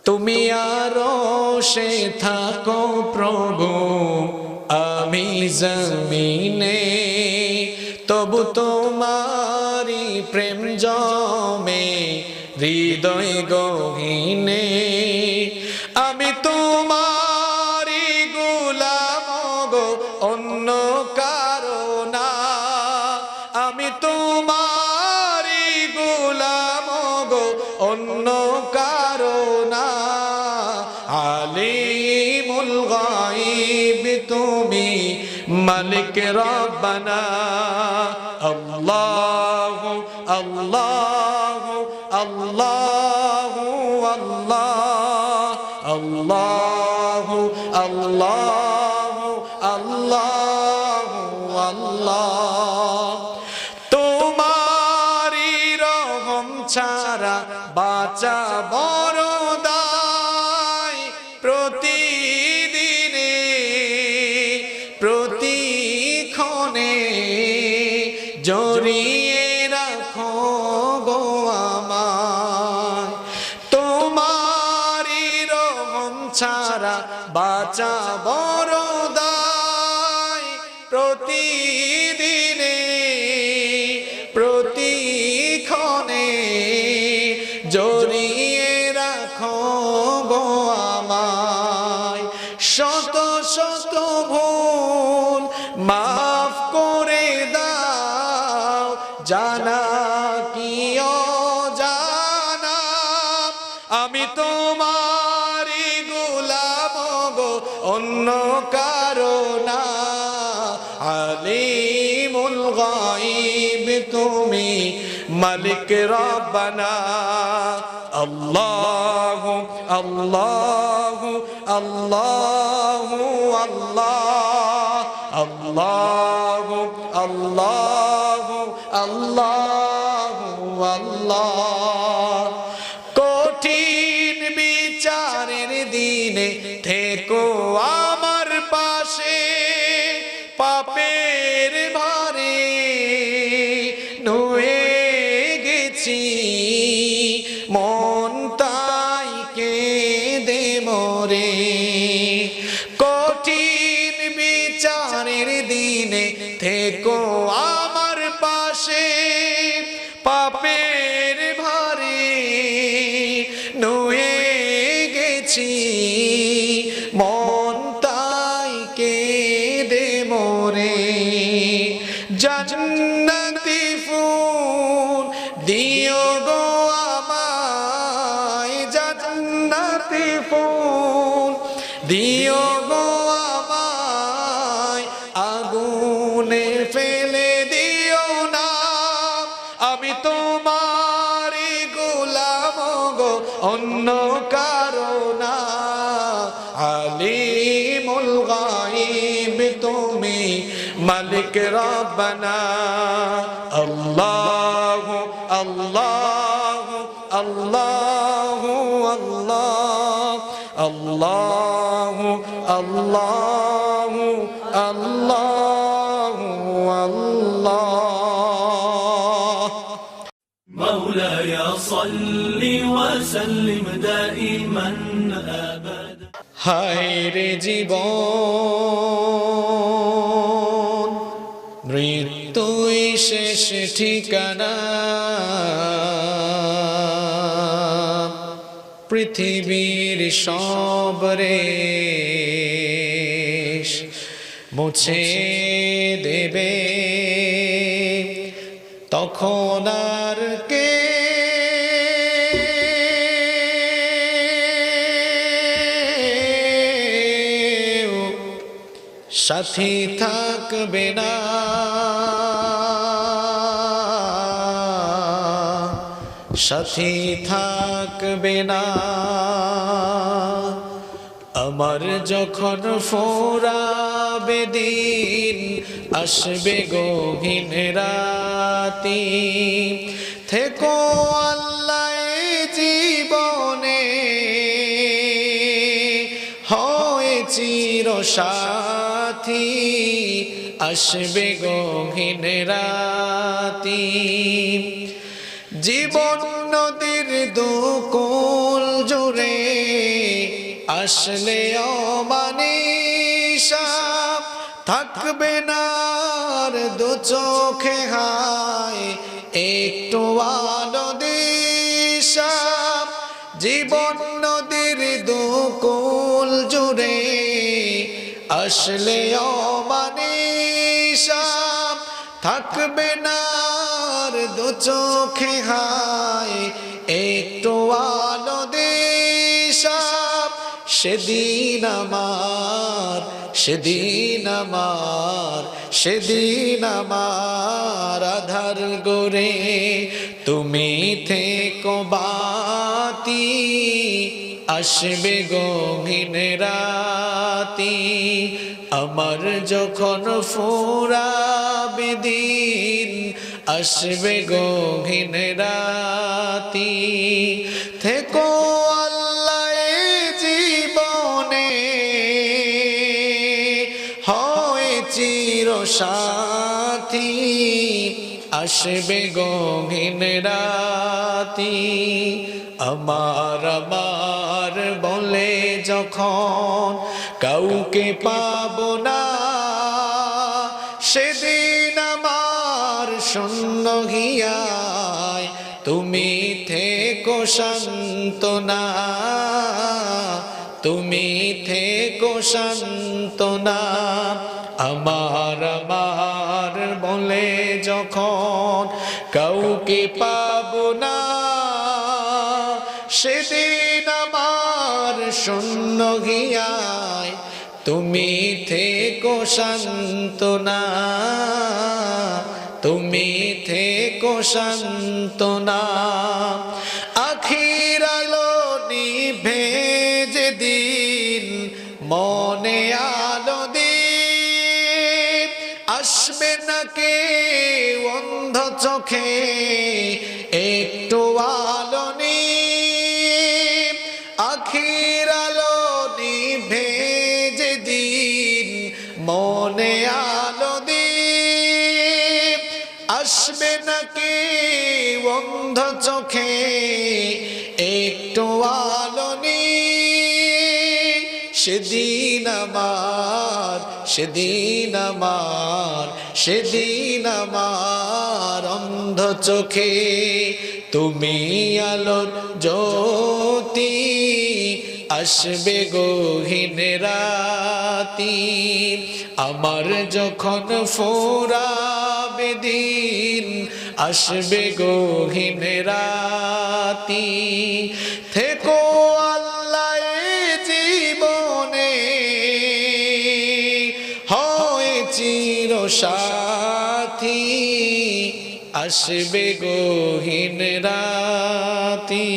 তুমি আরশে থাকো প্রভু, আমি জমিনে, তবু তোমারি প্রেম জমে হৃদয় গহীনে। আমি তোমারি গোলাম গো, অন্য কারো না। আমি তোমারি গোলাম গো, অন্য কারো না। আলিমুল গায়ব তুমি, মালিক রব্বানা। আল্লাহু আল্লাহু আল্লাহু আল্লাহ, আল্লাহু আল্লাহু আল্লাহু আল্লাহ। তোমারি রহম ছাড়া বাঁচা বড় দায়। প্রতিদিনে প্রতিক্ষণে জড়িয়ে রাখো গো আমায়। তোমারি রহম ছাড়া বাঁচা বড় দায়। প্রতিদিনে প্রতিক্ষণে জড়িয়ে রাখো গো আমায়। শত শত ভুল মাফ করে দাও, জানা কি অজানা। আমি তোমারি গোলাম গো, অন্য কারো না। আলিমুল গায়ব তুমি, মালিক রব্বানা। আল্লাহু আল্লাহু আল্লাহু আল্লাহ, আল্লাহু আল্লাহু আল্লাহু আল্লাহ। কঠিন বিচারের দিনে থেকো আমার পাশে। পাপের ভারে নুয়ে গেছি, মন তাই কেঁদে মরে। কঠিন বিচারের দিনে থেকো আমার পাশে। পাপের ভারে নুয়ে গেছি, মন তাই কেঁদে মরে। জান্নাতি ফুল দিও গো আমায়, জান্নাতি ফুল দিও গো আমায়। আগুনে ফেলে দিও না, আমি তোমারি গোলাম গো, অন্য কারো না। আলিমুল গায়ব তুমি, মালিক রব্বানা। আল্লাহু আল্লাহু আল্লাহু আল্লাহ, আল্লাহু আল্লাহু আল্লাহু আল্লাহ। مولاي صل وسلم دائما أبدا। হায় রে জীবন, মৃত্যুই শেষ ঠিকানা। পৃথিবীর সব রেশ মুছে দেবে, তখন আর কে সাথী থাকবে না। সাথী থাকবে না। আমার যখন ফোরাবে দিন, আসবে গহীন রাতি। থেকো আল্লাহ জীবনে, হয় চির সাথী। আসবে গহীন রাতি। জীবন নদীর দুকুল জুড়ে আসলে অমানিসা থাকবে না আর দু চোখে হায় একটু আলো দিশা জীবন নদীর দুকুল জুড়ে আসলে অমানিসা থাকবে না আর দু চোখে হায় একটু আলো দিশা সেদিন আমার আধার গোরে তুমি থেকো বাতি আসবে গহীন রাতি আমার যখন ফুরাবে দিন আসবে গহীন রাতি থেকো আল্লাহ এ জীবনে হয় চিরসাথী আসবে গহীন রাতি আমার বলে যখন কাউকে পাবো না সেদিন আমার শূন্য হিয়ায় তুমি থেকো সান্ত্বনা তুমি থেকো সান্ত্বনা আমার বলে যখন কাউকে পাবো না সেদিন আমার শূন্য হিয়ায় তুমি থেকো সান্ত্বনা তুমি থেকো সান্ত্বনা আখির আলো নিভে যেদিন মনে আলো দিন আসবে না কে অন্ধ চোখে একটু আলো নিয়ে আখির আলো নিভে যেদিন মনে আলো দিন আসবে না কে অন্ধ চোখে একটু আলো নিয়ে সেদিন আমার অন্ধ চোখে তুমি আলোর জ্যোতি আসবে গহীন রাতি আমার যখন ফুরাবে দিন আসবে গহীন রাতি থেকো আল্লাহ এ জীবনে হয় চিরসাথী আসবে গহীন রাতি